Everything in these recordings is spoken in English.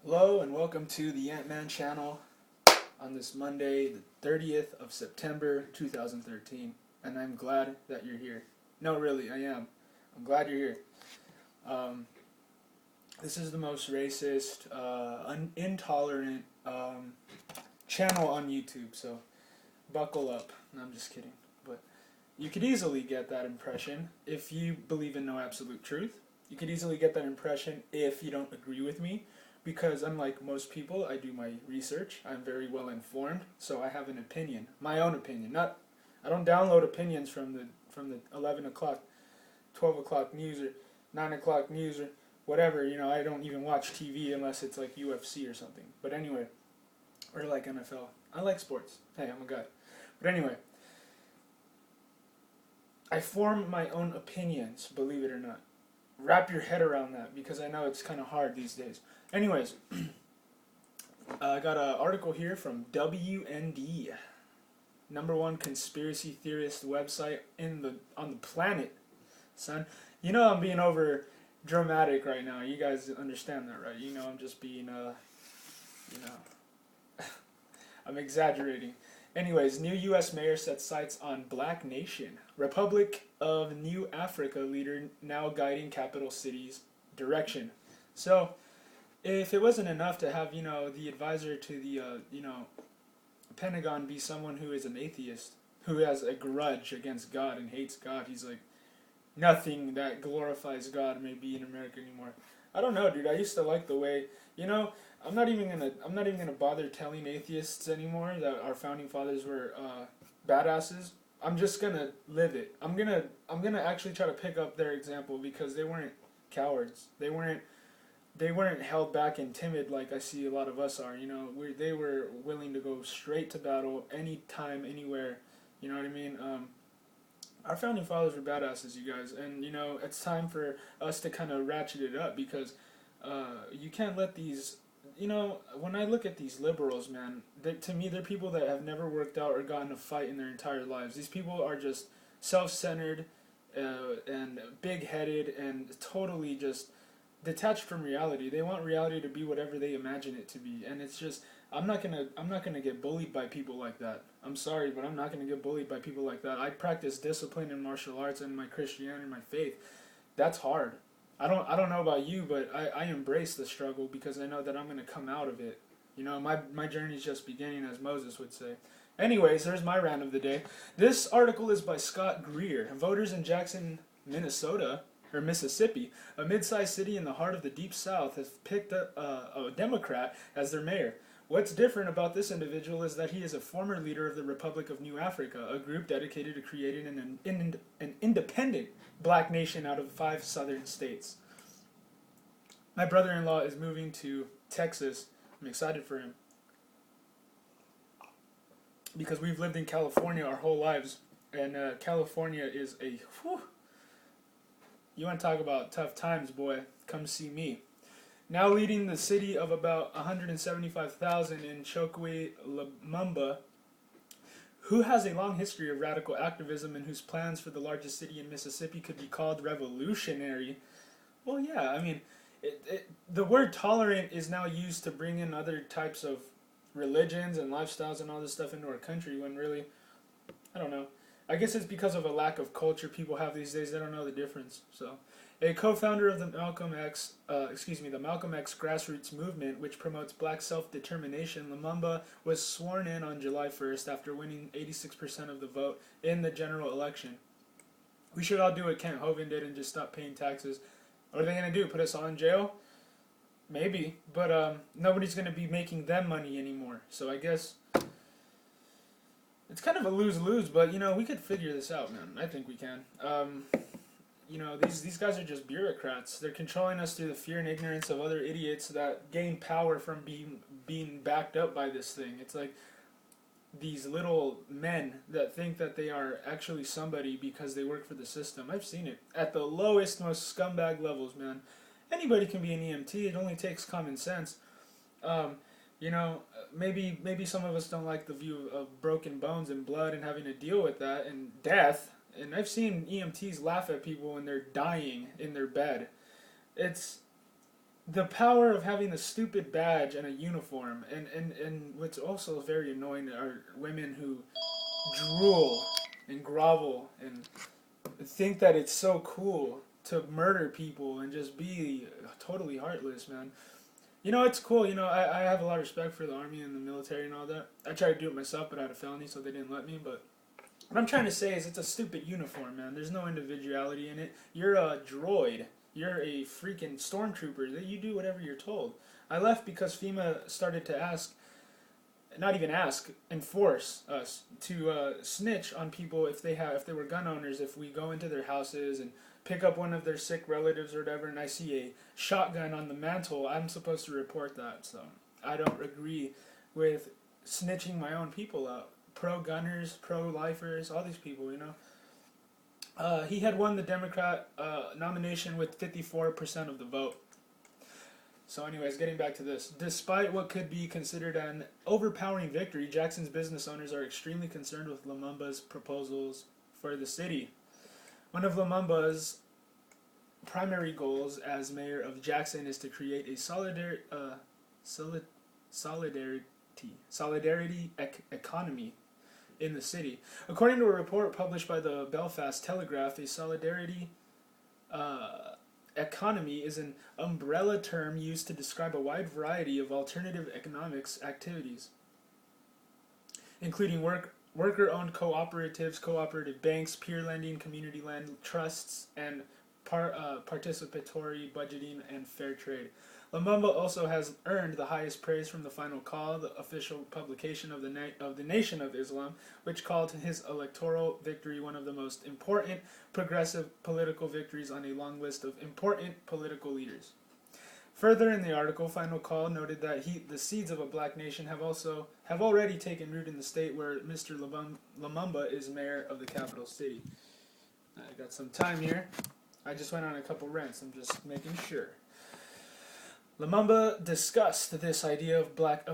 Hello and welcome to the Ant-Man channel on this Monday, the 30th of September 2013. And I'm glad that you're here. No, really, I am. I'm glad you're here. Um, this is the most racist, intolerant channel on YouTube, so buckle up. No, I'm just kidding. But you could easily get that impression if you believe in no absolute truth. You could easily get that impression if you don't agree with me, because unlike most people, I do my research. I'm very well informed, so I have an opinion, my own opinion. Not, I don't download opinions from the 11 o'clock, 12 o'clock news or 9 o'clock news or whatever. I don't even watch TV unless it's like UFC or something. But anyway, or like NFL. I like sports. Hey, I'm a guy. But anyway, I form my own opinions, believe it or not. Wrap your head around that because I know it's kind of hard these days. Anyways, I got an article here from WND, number one conspiracy theorist website on the planet, son. I'm being over dramatic right now. You guys understand that, right? I'm just being I'm exaggerating. Anyways, new U.S. mayor sets sights on Black Nation. Republic of New Africa leader now guiding capital city's direction. So, if it wasn't enough to have, the advisor to the, Pentagon be someone who is an atheist, who has a grudge against God and hates God, he's like, nothing that glorifies God may be in America anymore. I don't know, dude. I used to like the way, I'm not even gonna bother telling atheists anymore that our founding fathers were badasses. I'm just gonna live it. I'm gonna actually try to pick up their example because they weren't cowards. They weren't held back and timid like I see a lot of us are. They were willing to go straight to battle anytime, anywhere. You know what I mean? Our founding fathers were badasses, you guys, and it's time for us to kind of ratchet it up because you can't let these. When I look at these liberals, man, to me they're people that have never worked out or gotten a fight in their entire lives. These people are just self-centered and big-headed and totally just detached from reality. They want reality to be whatever they imagine it to be, and it's just I'm not gonna get bullied by people like that. I'm sorry, but I'm not gonna get bullied by people like that. I practice discipline in martial arts and my Christianity and my faith. That's hard. I don't know about you, but I embrace the struggle because I know that I'm gonna come out of it. My journey's just beginning, as Moses would say. Anyways, there's my rant of the day. This article is by Scott Greer. Voters in Jackson, Minnesota, or Mississippi, a mid-sized city in the heart of the Deep South, has picked a Democrat as their mayor. What's different about this individual is that he is a former leader of the Republic of New Africa, a group dedicated to creating an independent black nation out of 5 southern states. My brother-in-law is moving to Texas. I'm excited for him because we've lived in California our whole lives, and California is a whew, you want to talk about tough times, boy? Come see me. Now leading the city of about 175,000 in Chokwe Lumumba, who has a long history of radical activism and whose plans for the largest city in Mississippi could be called revolutionary. Well, yeah, I mean, the word tolerant is now used to bring in other types of religions and lifestyles and all this stuff into our country when really, I don't know. I guess it's because of a lack of culture people have these days. They don't know the difference. So, a co-founder of the the Malcolm X grassroots movement, which promotes black self-determination, Lumumba was sworn in on July 1st after winning 86% of the vote in the general election. We should all do what Kent Hovind did and just stop paying taxes. What are they gonna do? Put us all in jail? Maybe, but nobody's gonna be making them money anymore. So I guess it's kind of a lose-lose, but we could figure this out, man. I think we can. These guys are just bureaucrats. They're controlling us through the fear and ignorance of other idiots that gain power from being backed up by this thing. It's like these little men that think that they are actually somebody because they work for the system. I've seen it at the lowest, most scumbag levels, man. Anybody can be an EMT. It only takes common sense. Um, maybe some of us don't like the view of broken bones and blood and having to deal with that and death. And I've seen EMTs laugh at people when they're dying in their bed. It's the power of having a stupid badge and a uniform, and what's also very annoying are women who drool and grovel and think that it's so cool to murder people and just be totally heartless, man. You know, it's cool. You know, I have a lot of respect for the army and the military and all that. I tried to do it myself, but I had a felony, so they didn't let me. But what I'm trying to say is it's a stupid uniform, man. There's no individuality in it. You're a droid. You're a freaking stormtrooper. That you do whatever you're told. I left because FEMA started to ask, not even ask, enforce us to snitch on people if they were gun owners. If we go into their houses and pick up one of their sick relatives or whatever, and I see a shotgun on the mantle, I'm supposed to report that. So I don't agree with snitching my own people out. Pro-gunners, pro-lifers, all these people, you know. He had won the Democrat nomination with 54% of the vote. So anyways, getting back to this. Despite what could be considered an overpowering victory, Jackson's business owners are extremely concerned with Lumumba's proposals for the city. One of Lumumba's primary goals as mayor of Jackson is to create a solidarity economy in the city. According to a report published by the Belfast Telegraph, a solidarity economy is an umbrella term used to describe a wide variety of alternative economics activities, including worker-owned cooperatives, cooperative banks, peer lending, community land trusts, and participatory budgeting and fair trade. Lumumba also has earned the highest praise from the Final Call, the official publication of the Nation of Islam, which called his electoral victory one of the most important progressive political victories on a long list of important political leaders. Further in the article, Final Call noted that the seeds of a black nation have already taken root in the state where Mr. Lumumba is mayor of the capital city. I got some time here. I just went on a couple rants. I'm just making sure. Lumumba discussed this idea of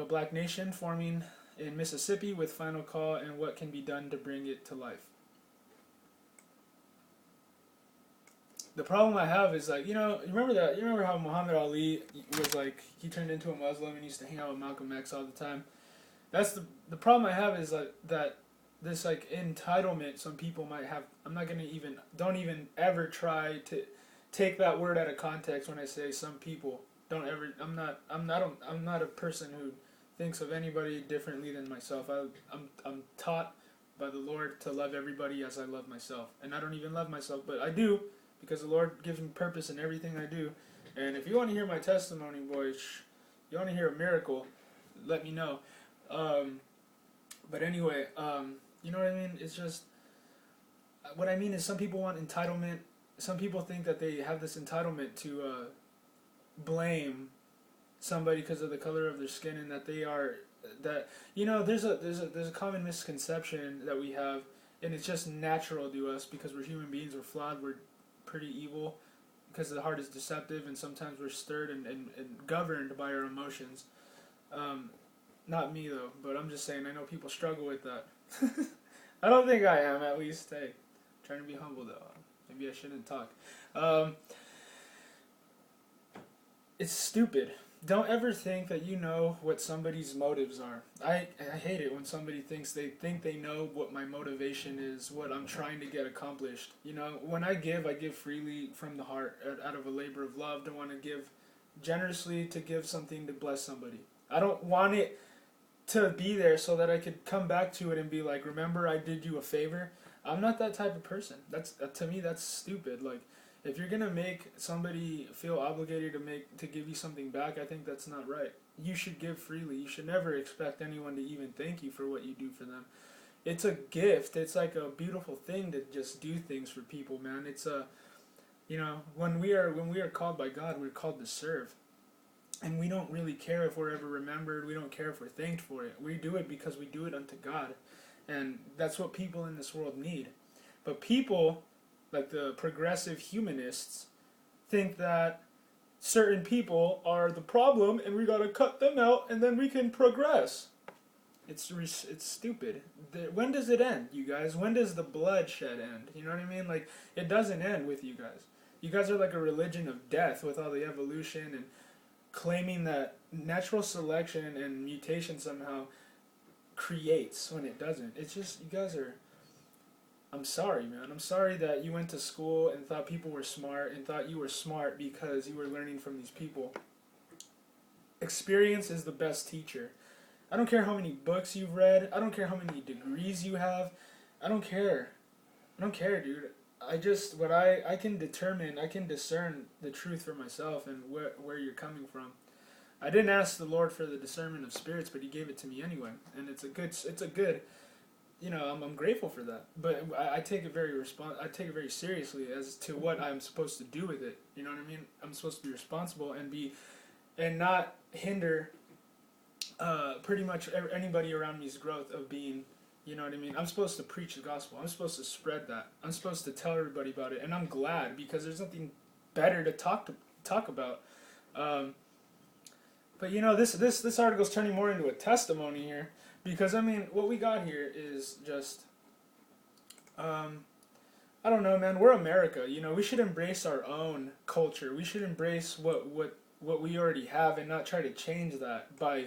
a black nation forming in Mississippi with Final Call and what can be done to bring it to life. The problem I have is, like, you remember how Muhammad Ali was like, he turned into a Muslim and used to hang out with Malcolm X all the time? That's the problem I have is like that this like entitlement some people might have. Don't even ever try to take that word out of context when I say some people. Don't ever. I'm not a person who thinks of anybody differently than myself. I'm taught by the Lord to love everybody as I love myself, and I don't even love myself, but I do because the Lord gives me purpose in everything I do. And if you want to hear my testimony, boys, you want to hear a miracle, let me know. But anyway, you know what I mean? It's just what I mean is some people want entitlement. Some people think that they have this entitlement to blame somebody because of the color of their skin, and that they are there's a common misconception that we have, and it's just natural to us because we're human beings, we're flawed, we're pretty evil because the heart is deceptive, and sometimes we're stirred and governed by our emotions. Not me though, but I'm just saying I know people struggle with that. I don't think I am, at least. Hey, I'm trying to be humble though. Maybe I shouldn't talk. It's stupid. Don't ever think that you know what somebody's motives are. I hate it when somebody thinks they know what my motivation is, what I'm trying to get accomplished. You know, when I give freely from the heart, out of a labor of love. I want to give generously to give something to bless somebody. I don't want it to be there so that I could come back to it and be like, remember I did you a favor? I'm not that type of person. To me, that's stupid. Like, if you're gonna make somebody feel obligated to give you something back, I think that's not right. You should give freely. You should never expect anyone to even thank you for what you do for them. It's a gift. It's like a beautiful thing to just do things for people, man. It's when we are called by God, we're called to serve. And we don't really care if we're ever remembered. We don't care if we're thanked for it. We do it because we do it unto God. And that's what people in this world need. But people, like the progressive humanists, think that certain people are the problem and we gotta cut them out and then we can progress. It's stupid. When does it end, you guys? When does the bloodshed end? You know what I mean? Like, it doesn't end with you guys. You guys are like a religion of death with all the evolution and claiming that natural selection and mutation somehow creates when it doesn't. It's just, you guys are, I'm sorry, man. I'm sorry that you went to school and thought people were smart and thought you were smart because you were learning from these people. Experience is the best teacher. I don't care how many books you've read. I don't care how many degrees you have. I don't care. I don't care, dude. I just, what I can determine, I can discern the truth for myself and where you're coming from. I didn't ask the Lord for the discernment of spirits, but He gave it to me anyway, and it's a good, you know, I'm grateful for that. But I take it I take it very seriously as to what I'm supposed to do with it. You know what I mean? I'm supposed to be responsible and not hinder pretty much anybody around me's growth of being. You know what I mean? I'm supposed to preach the gospel. I'm supposed to spread that. I'm supposed to tell everybody about it, and I'm glad because there's nothing better to talk about. But you know, this article's turning more into a testimony here because I mean, what we got here is just, I don't know, man. We're America. You know, we should embrace our own culture. We should embrace what we already have and not try to change that by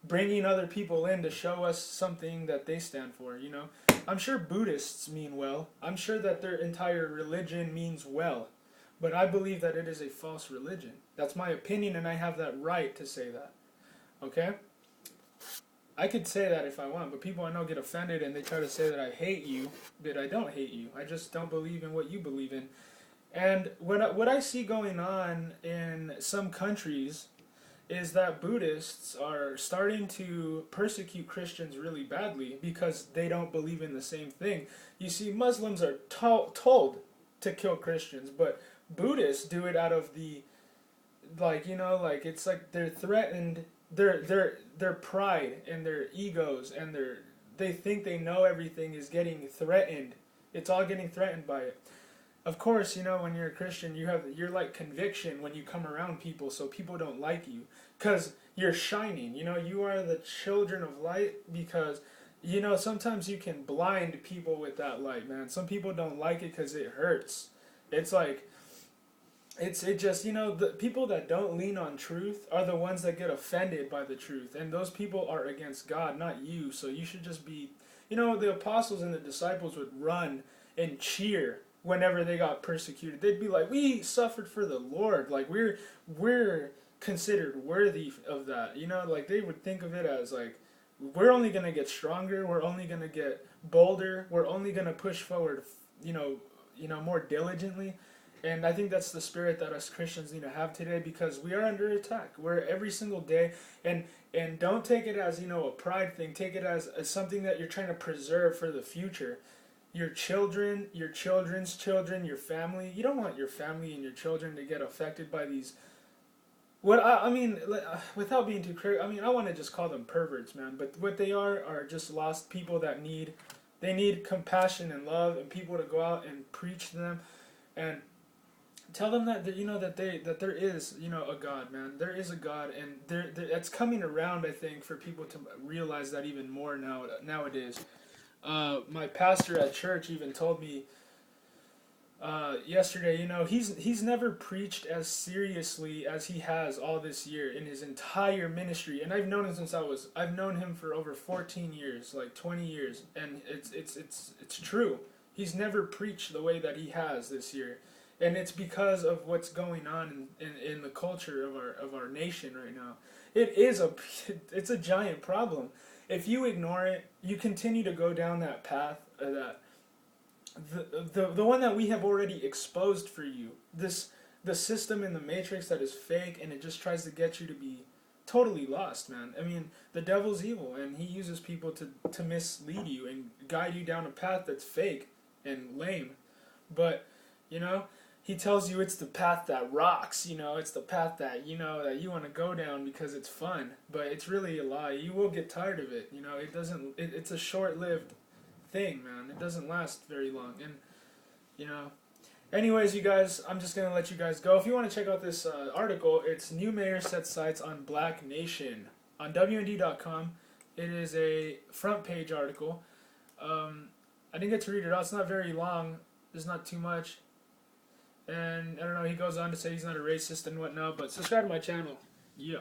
bringing other people in to show us something that they stand for, you know. I'm sure Buddhists mean well. I'm sure that their entire religion means well. But I believe that it is a false religion. That's my opinion, and I have that right to say that. Okay? I could say that if I want, but people I know get offended and they try to say that I hate you, but I don't hate you. I just don't believe in what you believe in. And what I see going on in some countries is that Buddhists are starting to persecute Christians really badly because they don't believe in the same thing. You see, Muslims are told to kill Christians, but Buddhists do it out of the, like, you know, like, it's like they're threatened, their pride and their egos and they think they know everything is getting threatened. It's all getting threatened by it. Of course, you know, when you're a Christian, you're like conviction when you come around people, so people don't like you because you're shining. You know, you are the children of light because, you know, sometimes you can blind people with that light, man. Some people don't like it because it hurts. It's like, it just, you know, the people that don't lean on truth are the ones that get offended by the truth, and those people are against God, not you. So you should just be, you know, the apostles and the disciples would run and cheer whenever they got persecuted. They'd be like, we suffered for the Lord, like we're considered worthy of that, you know. Like, they would think of it as like, we're only going to get stronger, we're only going to get bolder, we're only going to push forward, you know, more diligently. And I think that's the spirit that us Christians need to have today, because we are under attack. We're every single day, and don't take it as, you know, a pride thing. Take it as something that you're trying to preserve for the future. Your children, your children's children, your family. You don't want your family and your children to get affected by these. What I mean, without being too clear, I mean, I want to just call them perverts, man. But what they are just lost people that need compassion and love, and people to go out and preach to them, and tell them that, you know, that there is, you know, a God, man. There is a God, and it's coming around, I think, for people to realize that even more nowadays. My pastor at church even told me yesterday, you know, he's never preached as seriously as he has all this year in his entire ministry, and I've known him since I've known him for over 14 years, like 20 years, and it's true. He's never preached the way that he has this year, and it's because of what's going on in the culture of our nation right now. It's a giant problem. If you ignore it, you continue to go down that path, that the one that we have already exposed for you. The system in the matrix that is fake, and it just tries to get you to be totally lost, man. I mean, the devil's evil, and he uses people to mislead you and guide you down a path that's fake and lame. But, you know, he tells you it's the path that rocks, you know, it's the path that, you know, that you want to go down because it's fun, but it's really a lie. You will get tired of it, you know. It's a short-lived thing, man. It doesn't last very long, and, you know. Anyways, you guys, I'm just going to let you guys go. If you want to check out this article, it's New Mayor Sets Sights on Black Nation on WND.com. It is a front page article. I didn't get to read it out. It's not very long. There's not too much. And I don't know, he goes on to say he's not a racist and whatnot, but subscribe to my channel. Yeah.